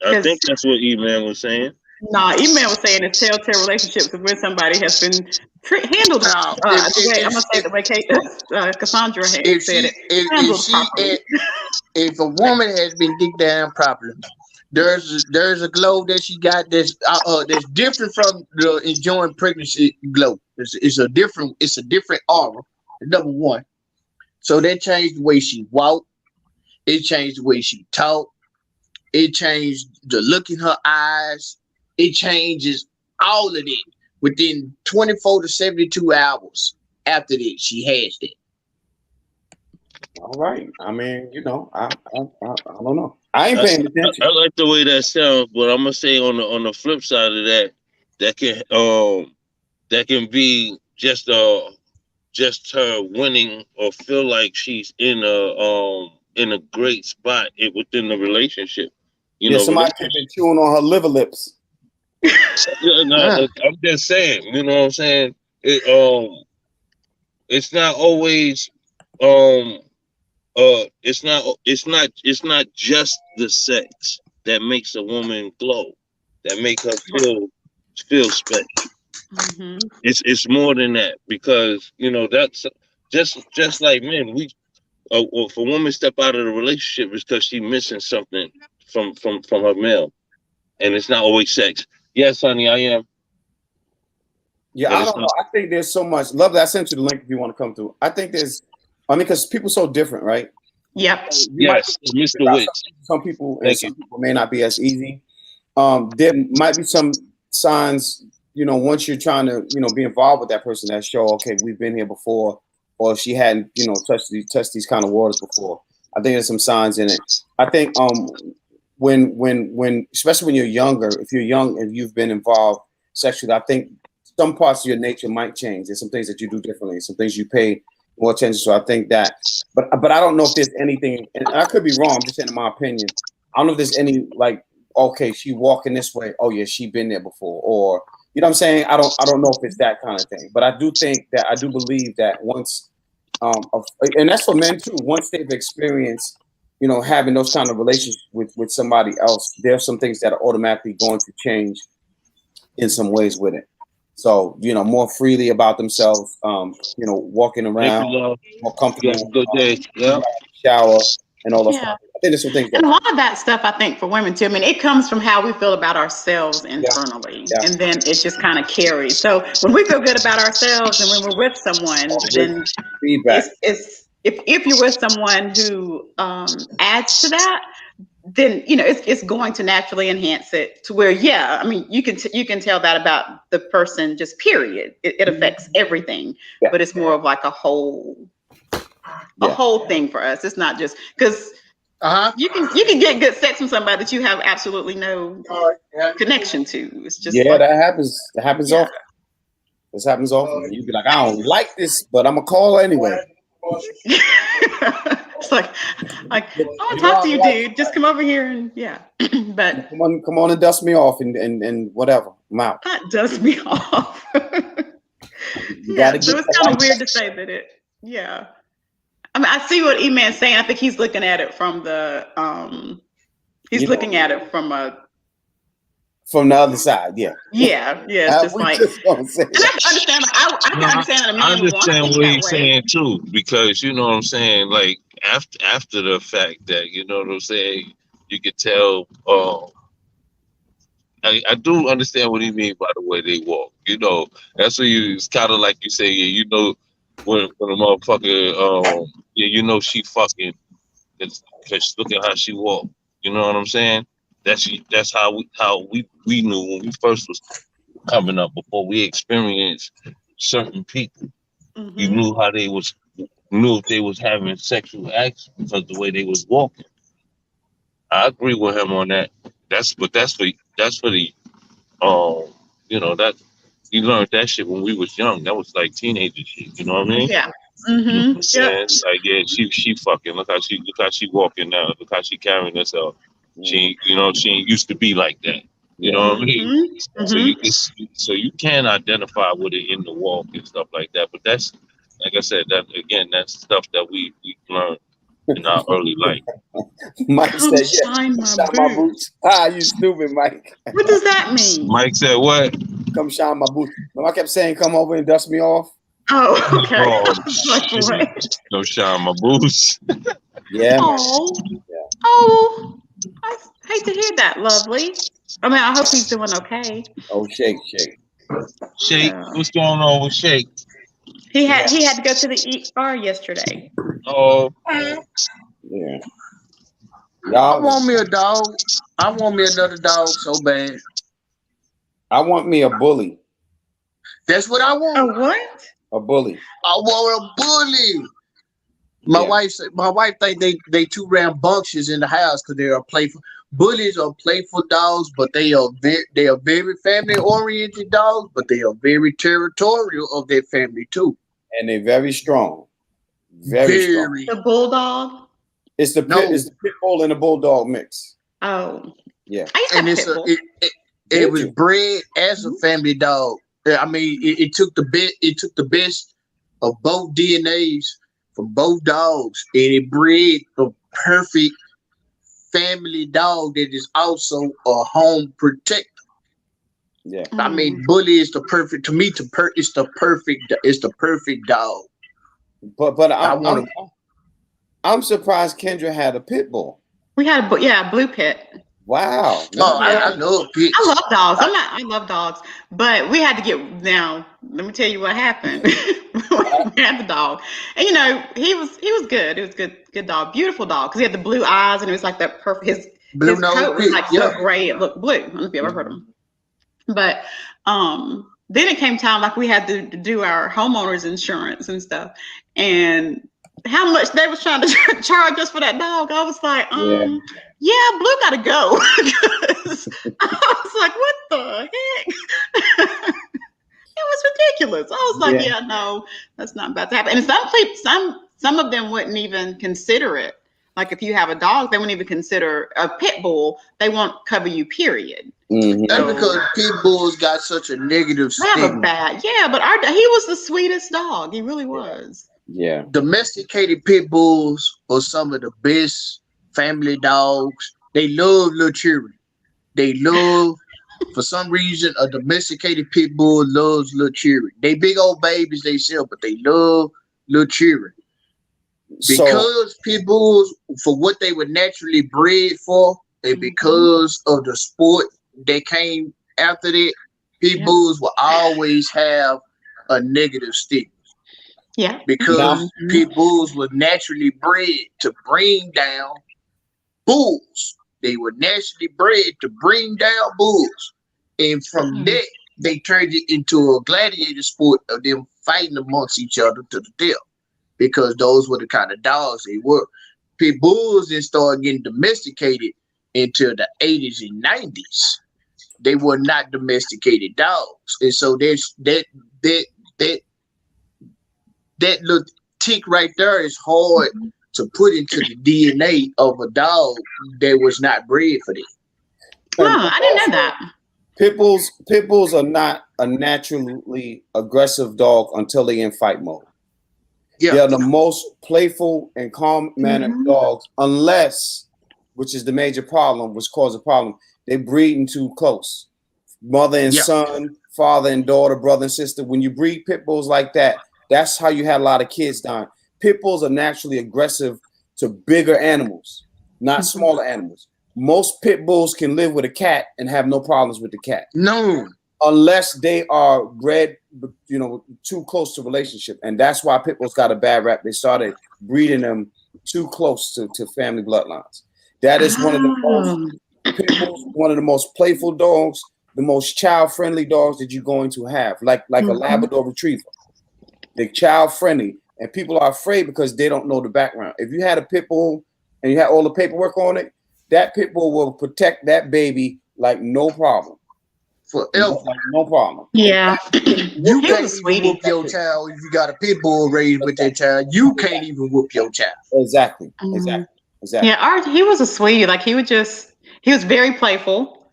I think that's what E-Man was saying. No, E-Man was saying it's telltale relationships when somebody has been handled the way I'm gonna say the way Cassandra said it. If a woman has been dicked down properly, there's a glow that she got that's different from the enjoying pregnancy glow. It's a different aura. Number one, so that changed the way she walked. It changed the way she talked. It changed the look in her eyes. It changes all of it within 24 to 72 hours after that. She has that. All right. I mean, I don't know. I ain't paying attention. I like the way that sounds, but I'm gonna say on the flip side of that can be just her winning or feel like she's in a great spot within the relationship. Somebody could be chewing on her liver lips. I'm just saying, you know what I'm saying? It's not always it's not just the sex that makes a woman glow, that make her feel special. It's more than that, because that's just like men. Well, if a woman step out of the relationship, it's because she's missing something from her male, and it's not always sex. Yes, honey, I am. Yeah, I don't know. I think there's so much. Love that. I sent you the link if you want to come through. I think because people are so different, right? Yep. Yes, Mr. Witch. Some people and some people may not be as easy. There might be some signs, once you're trying to, be involved with that person, that show, okay, we've been here before, or she hadn't, touched these kind of waters before. I think there's some signs in it. I think when especially when you're younger, if you're young and you've been involved sexually, I think some parts of your nature might change. There's some things that you do differently, some things you pay more attention. So I think that, but I don't know if there's anything, and I could be wrong, I'm just saying in my opinion. I don't know if there's any like, okay, she walking this way. Oh yeah, she been there before, or you know what I'm saying. I don't know if it's that kind of thing, but I do believe that once, and that's for men too. Once they've experienced, having those kind of relationships with somebody else, there's some things that are automatically going to change in some ways with it. So, more freely about themselves, walking around, more comfortable. Have a good day. Yeah. Shower and all those stuff. I think there's some things. And a lot of that stuff, I think, for women too. I mean, it comes from how we feel about ourselves internally, and then it just kind of carries. So when we feel good about ourselves, and when we're with someone, then feedback. If you're with someone who adds to that, then it's going to naturally enhance it to where you can tell that about the person, just period. It affects everything, but it's more of like a whole thing for us. It's not just because you can get good sex from somebody that you have absolutely no connection to. It's just that happens. It happens often. This happens often. You'd be like, I don't like this, but I'm gonna call anyway. It's like I want to talk to you, dude. Just come over here and but come on and dust me off and whatever. I'm out. Not dust me off. So it's kind of weird to say that it. Yeah, I mean, I see what E-Man's saying. I think he's looking at it from the looking at it from the other side. Yeah. It's just like. And I can understand. I can understand that a man I understand what he's saying too, because you know what I'm saying. Like after the fact that you know what I'm saying, you could tell. I do understand what he means by the way they walk. That's what it's kind of like you say. When a motherfucker, she fucking, because look at how she walk. You know what I'm saying? That's how we knew when we first was coming up, before we experienced certain people. You knew how they knew if they was having sexual acts because the way they was walking. I agree with him on that. That's for the that you learned that shit when we was young. That was like teenager shit. You know what I mean? Yeah. And like she fucking look how she walking now. Look how she carrying herself. She ain't used to be like that. You know what I mean? So you can identify with it in the walk and stuff like that. But that's, like I said, that's stuff that we learned in our early life. Mike said, shine my boots. You stupid, Mike. What does that mean? Mike said what? Come shine my boots. I kept saying, come over and dust me off. Oh, okay. Don't shine my boots. Yeah. Oh, I hate to hear that, lovely. I mean, I hope he's doing okay. Oh, Shake. What's going on with Shake? He had to go to the ER yesterday. Oh. Yeah. I want me a dog. I want me another dog so bad. I want me a bully. That's what I want. A what? A bully. I want a bully. My wife think they too rambunctious in the house because they are playful. Bullies are playful dogs, but they are very family oriented dogs, but they are very territorial of their family too. And they're very strong. Very strong. The bulldog? It's the pit bull and the bulldog mix. Oh. Yeah. And it was bred as a family dog. I mean, it took the best of both DNAs from both dogs, and it bred a perfect family dog that is also a home protector. Yeah. I mean, Bully is the perfect to me. It's the perfect dog. But I'm surprised Kendra had a pit bull. We had a blue pit. Wow. I love pits. I love dogs. I love dogs, but we had to get now. Let me tell you what happened. We had the dog, and he was good. It was good dog, beautiful dog, because he had the blue eyes, and it was like that perfect. His coat was like so gray, it looked blue. I don't know if you ever heard of him, but then it came time, like we had to do our homeowners insurance and stuff, and how much they was trying to charge us for that dog. I was like, yeah, Blue gotta go. I was like, what the heck? It was ridiculous. I was like, yeah, no, that's not about to happen. And some of them wouldn't even consider it. Like if you have a dog, they wouldn't even consider a pit bull. They won't cover you, period. Mm-hmm. That's because pit bulls got such a negative stigma. But he was the sweetest dog. He really was. Yeah. Domesticated pit bulls are some of the best family dogs. They love little children. They love, for some reason, a domesticated pit bull loves little children. They big old babies they sell, but they love little children. Because pit bulls, for what they were naturally bred for, and because of the sport that came after that, pit bulls will always have a negative stigma. Yeah. Because pit bulls were naturally bred to bring down bulls. They were naturally bred to bring down bulls. And from that, they turned it into a gladiator sport of them fighting amongst each other to the death. Because those were the kind of dogs they were. Pit bulls then started getting domesticated into the 80s and 90s. They were not domesticated dogs. And so there's that little tick right there is hard to put into the DNA of a dog that was not bred for that. I didn't know that. Pit bulls are not a naturally aggressive dog until they're in fight mode. Yeah. They are the most playful and calm-mannered dogs, unless, which is the major problem, which causes a problem, they breeding too close. Mother and son, father and daughter, brother and sister. When you breed pit bulls like that, that's how you had a lot of kids dying. Pit bulls are naturally aggressive to bigger animals, not smaller animals. Most pit bulls can live with a cat and have no problems with the cat. No. Unless they are bred, too close to relationship. And that's why pit bulls got a bad rap. They started breeding them too close to family bloodlines. That is one of the most playful dogs, the most child-friendly dogs that you're going to have, like a Labrador Retriever. They're child-friendly, and people are afraid because they don't know the background. If you had a pit bull and you had all the paperwork on it, that pit bull will protect that baby like no problem. Forever. Like no problem. Yeah. You can't even whoop your child if you got a pit bull raised with that child. You can't even whoop your child. Exactly. Yeah, he was a sweetie. Like he was very playful.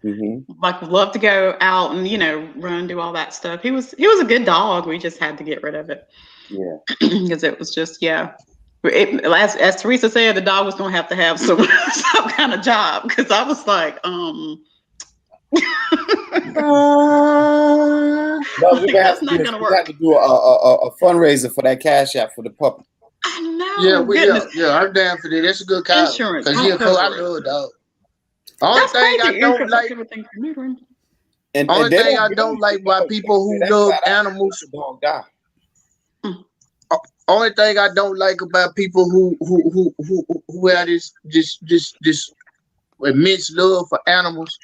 Like loved to go out and run, do all that stuff. He was a good dog. We just had to get rid of it. Yeah. Because it was just as Teresa said, the dog was gonna have to have some kind of job. Because I was like, that's not gonna work. We have to do a fundraiser for that cash app for the puppy. I know. Yeah, I'm down for that. That's a good cause. Insurance. Because I love dogs. Only thing I don't like. Only thing I don't like about people who love animals. Dog die. Only thing I don't like about people who have this immense love for animals.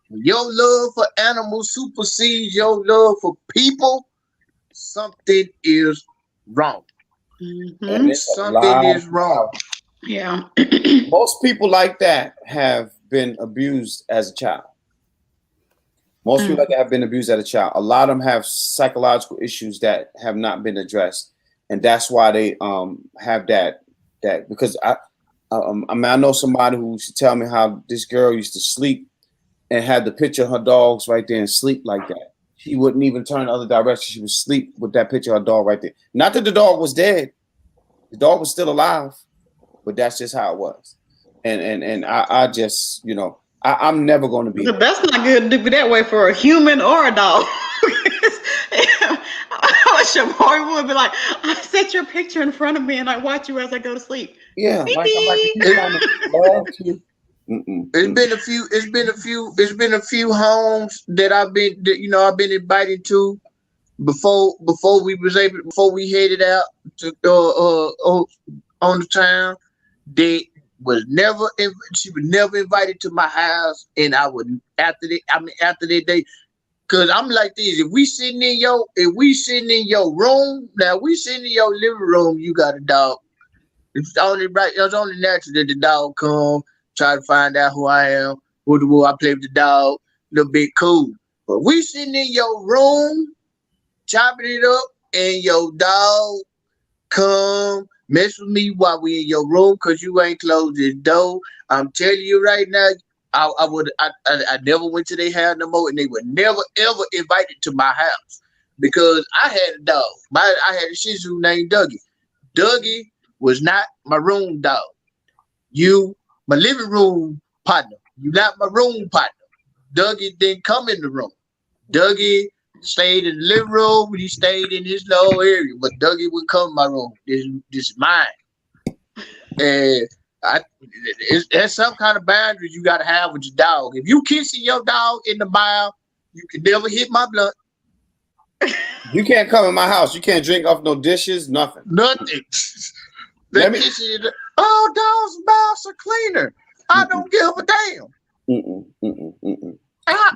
Your love for animals supersedes your love for people. Something is wrong. Something is wrong. Yeah. Most people like that have been abused as a child. Most people like that have been abused as a child. A lot of them have psychological issues that have not been addressed, and that's why they have that. Because I know somebody who used to tell me how this girl used to sleep and had the picture of her dogs right there and sleep like that. She wouldn't even turn the other direction. She would sleep with that picture of her dog right there. Not that the dog was dead. The dog was still alive, but that's just how it was. And I just, I'm never going to be. That's not good to be that way for a human or a dog. I wish your boy would be like, I set your picture in front of me and I watch you as I go to sleep. Yeah, like I'm like, It's been a few homes that I've been invited to before we headed out to on the town. She was never invited to my house, and I would after that day. Cause I'm like this. If we sitting in your room, now we sitting in your living room, you got a dog. It's only right. It's only natural that the dog come try to find out who I am, who I play with the dog, a little bit cool. But we sitting in your room, chopping it up, and your dog come mess with me while we in your room because you ain't closed the door. I'm telling you right now. I never went to their house no more, and they were never ever invited to my house because I had a dog. I had a Shih Tzu named Dougie. Dougie was not my room dog. You, my living room partner. You not my room partner. Dougie didn't come in the room. Dougie stayed in the living room. He stayed in his little area, but Dougie would come in my room. This is mine, and there's some kind of boundaries you got to have with your dog. If you kissing your dog in the mouth, you can never hit my blunt. You can't come in my house. You can't drink off no dishes, nothing. Nothing. Dog's mouths are cleaner. I don't give a damn.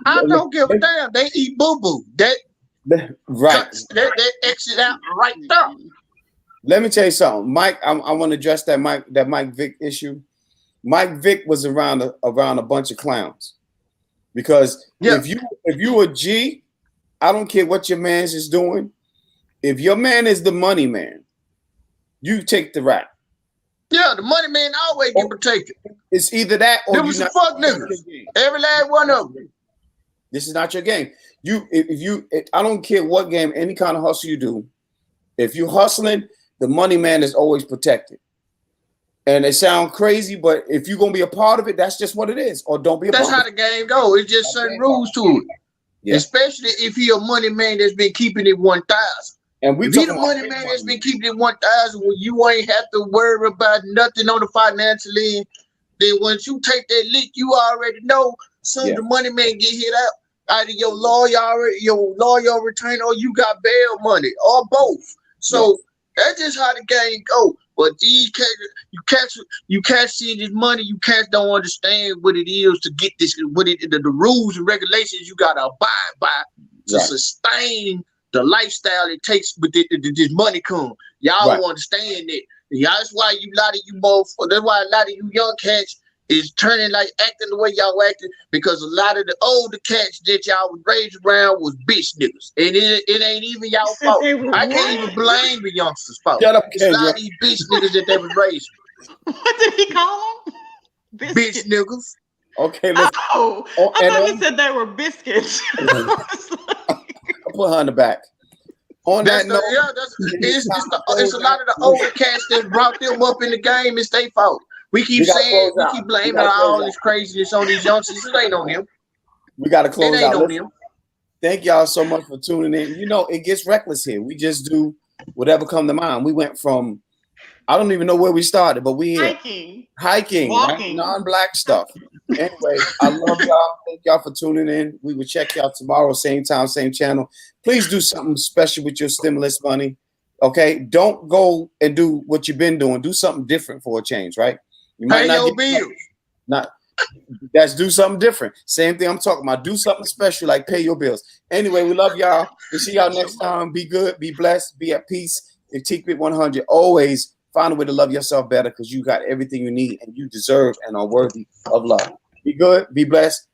I don't give a damn. They eat boo-boo. Right. They exit out right there. Let me tell you something, Mike. I want to address that Mike Vick issue. Mike Vick was around a bunch of clowns, because if you a G, I don't care what your man's is doing. If your man is the money man, you take the rap. Yeah, the money man always get protected. It's either that or you some fuck niggas. Every last one of them. This is not your game. I don't care what game, any kind of hustle you do. If you hustling, the money man is always protected. And it sounds crazy, but if you're gonna be a part of it, that's just what it is. Or don't be a part of it. That's how the game goes. It's just certain rules to it. Yeah. Especially if he a money man that's been keeping it 1,000. And if he the money man that's been keeping it 1,000, well, you ain't have to worry about nothing on the financial end. Then once you take that lick, you already know soon the money man get hit out. Either your lawyer return, or you got bail money, or both. So that's just how the game go. But these cats, you catch seeing this money, you cats don't understand what it is to get this, the rules and regulations you gotta abide by to sustain the lifestyle it takes with this money come. Y'all don't understand that. Y'all, that's why a lot of you young cats is turning acting the way y'all acting, because a lot of the older cats that y'all was raised around was bitch niggas. And it ain't even y'all fault. I can't even blame the youngsters' fault. It's a lot of these bitch niggas that they was raised with. What did he call them? Bitch niggas. Okay, I thought he said they were biscuits. I'll put her in the back. On that note, it's a lot of the older cats that brought them up in the game. It's their fault. We keep blaming all this craziness on these youngsters. It ain't on them. We got to close out. It ain't on them. Thank y'all so much for tuning in. You know, it gets reckless here. We just do whatever come to mind. We went from, I don't even know where we started, but we hiking, walking, non-black stuff. Anyway, I love y'all. Thank y'all for tuning in. We will check y'all tomorrow, same time, same channel. Please do something special with your stimulus money. Okay, don't go and do what you've been doing. Do something different for a change, right? You might pay your bills. That's do something different. Same thing I'm talking about. Do something special, like pay your bills. Anyway, we love y'all. We'll see y'all next time. Be good, be blessed, be at peace. And keep it 100. Always find a way to love yourself better, because you got everything you need and you deserve and are worthy of love. Be good, be blessed.